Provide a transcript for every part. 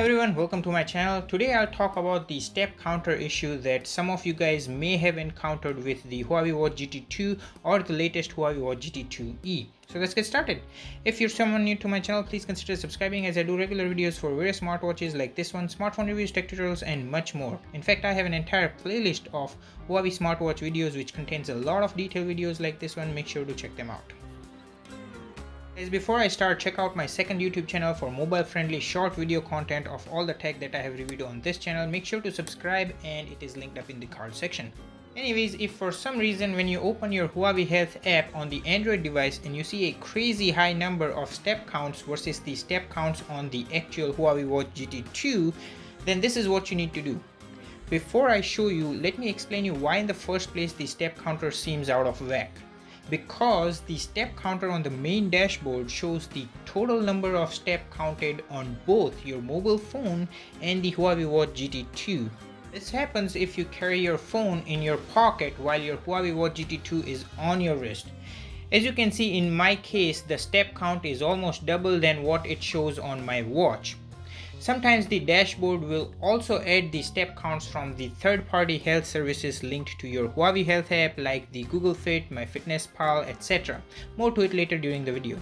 everyone, welcome to my channel. Today I'll talk about the step counter issue that some of you guys may have encountered with the Huawei Watch GT2 or the latest Huawei Watch GT2e. So let's get started. If you're someone new to my channel, please consider subscribing as I do regular videos for various smartwatches like this one, smartphone reviews, tech tutorials, and much more. In fact, I have an entire playlist of Huawei smartwatch videos which contains a lot of detailed videos like this one. Make sure to check them out. Before I start, check out my second YouTube channel for mobile friendly short video content of all the tech that I have reviewed on this channel. Make sure to subscribe and it is linked up in the card section. Anyways, if for some reason when you open your Huawei Health app on the Android device and you see a crazy high number of step counts versus the step counts on the actual Huawei Watch GT2, then this is what you need to do. Before I show you, let me explain you why in the first place the step counter seems out of whack. Because the step counter on the main dashboard shows the total number of steps counted on both your mobile phone and the Huawei Watch GT2. This happens if you carry your phone in your pocket while your Huawei Watch GT2 is on your wrist. As you can see, in my case, the step count is almost double than what it shows on my watch. Sometimes the dashboard will also add the step counts from the third-party health services linked to your Huawei Health app like the Google Fit, MyFitnessPal, etc. More to it later during the video.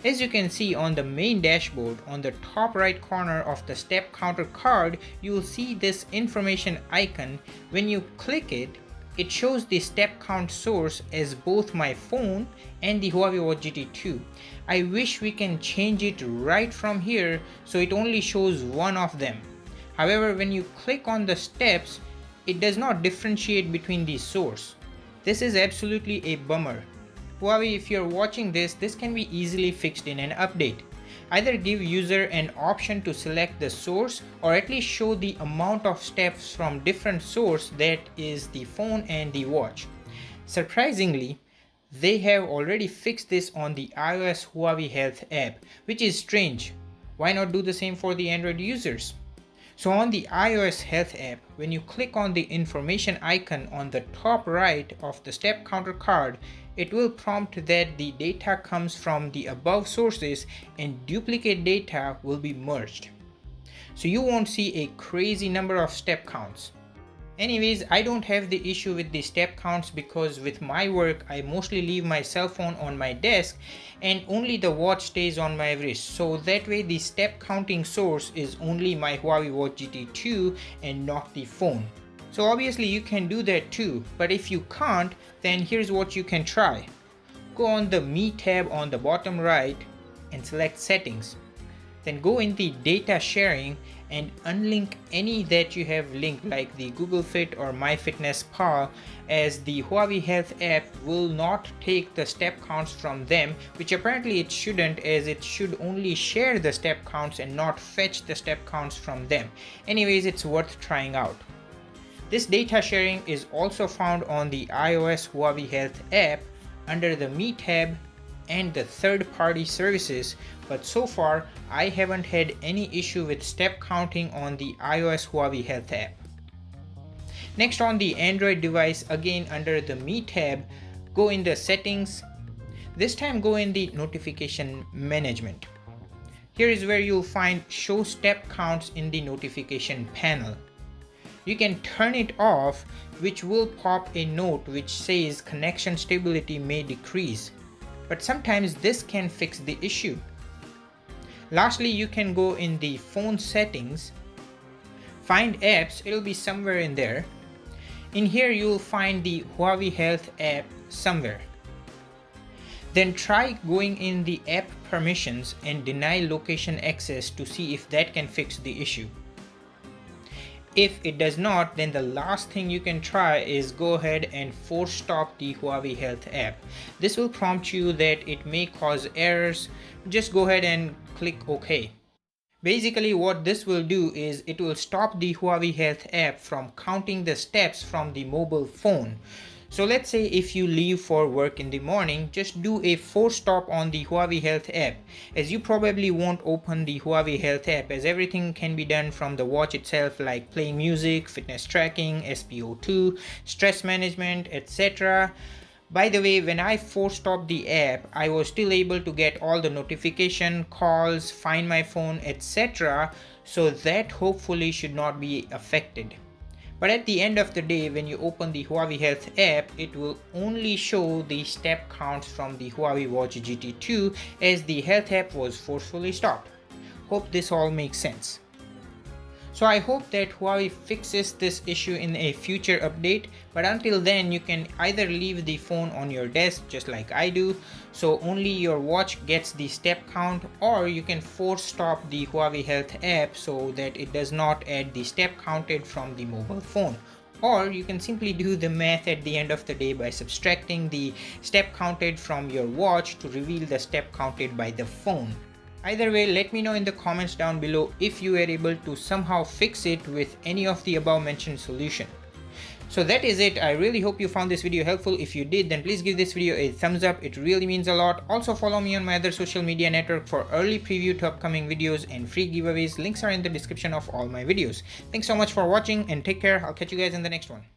As you can see on the main dashboard, on the top right corner of the step counter card, you will see this information icon. When you click it, it shows the step count source as both my phone and the Huawei Watch GT2. I wish we can change it right from here so it only shows one of them. However, when you click on the steps, it does not differentiate between the source. This is absolutely a bummer. Huawei, if you're watching this can be easily fixed in an update. Either give user an option to select the source or at least show the amount of steps from different source, that is the phone and the watch. Surprisingly, they have already fixed this on the iOS Huawei Health app, which is strange. Why not do the same for the Android users? So on the iOS Health app, when you click on the information icon on the top right of the step counter card, it will prompt that the data comes from the above sources and duplicate data will be merged. So you won't see a crazy number of step counts. Anyways, I don't have the issue with the step counts because with my work, I mostly leave my cell phone on my desk and only the watch stays on my wrist. So that way the step counting source is only my Huawei Watch GT2 and not the phone. So obviously you can do that too, but if you can't, then here's what you can try. Go on the Me tab on the bottom right and select Settings. Then go in the Data Sharing and unlink any that you have linked like the Google Fit or MyFitnessPal, as the Huawei Health app will not take the step counts from them, which apparently it shouldn't, as it should only share the step counts and not fetch the step counts from them. Anyways, it's worth trying out. This data sharing is also found on the iOS Huawei Health app under the Me tab and the third-party services, but so far I haven't had any issue with step counting on the iOS Huawei Health app. Next, on the Android device, again under the Me tab, go in the Settings. This time go in the Notification Management. Here is where you'll find Show Step Counts in the notification panel. You can turn it off, which will pop a note which says connection stability may decrease, but sometimes this can fix the issue. Lastly, you can go in the phone settings, find apps, it'll be somewhere in there. In here you'll find the Huawei Health app somewhere. Then try going in the app permissions and deny location access to see if that can fix the issue. If it does not, then the last thing you can try is go ahead and force stop the Huawei Health app. This will prompt you that it may cause errors. Just go ahead and click OK. Basically what this will do is it will stop the Huawei Health app from counting the steps from the mobile phone. So let's say if you leave for work in the morning, just do a force stop on the Huawei Health app, as you probably won't open the Huawei Health app as everything can be done from the watch itself, like playing music, fitness tracking, SpO2, stress management, etc. By the way, when I force stopped the app, I was still able to get all the notification, calls, find my phone, etc. so that hopefully should not be affected. But at the end of the day, when you open the Huawei Health app, it will only show the step counts from the Huawei Watch GT2 as the Health app was forcefully stopped. Hope this all makes sense. So I hope that Huawei fixes this issue in a future update, but until then you can either leave the phone on your desk just like I do, so only your watch gets the step count, or you can force stop the Huawei Health app so that it does not add the step counted from the mobile phone. Or you can simply do the math at the end of the day by subtracting the step counted from your watch to reveal the step counted by the phone. Either way, let me know in the comments down below if you were able to somehow fix it with any of the above mentioned solution. So that is it. I really hope you found this video helpful. If you did, then please give this video a thumbs up. It really means a lot. Also follow me on my other social media network for early preview to upcoming videos and free giveaways. Links are in the description of all my videos. Thanks so much for watching and take care. I'll catch you guys in the next one.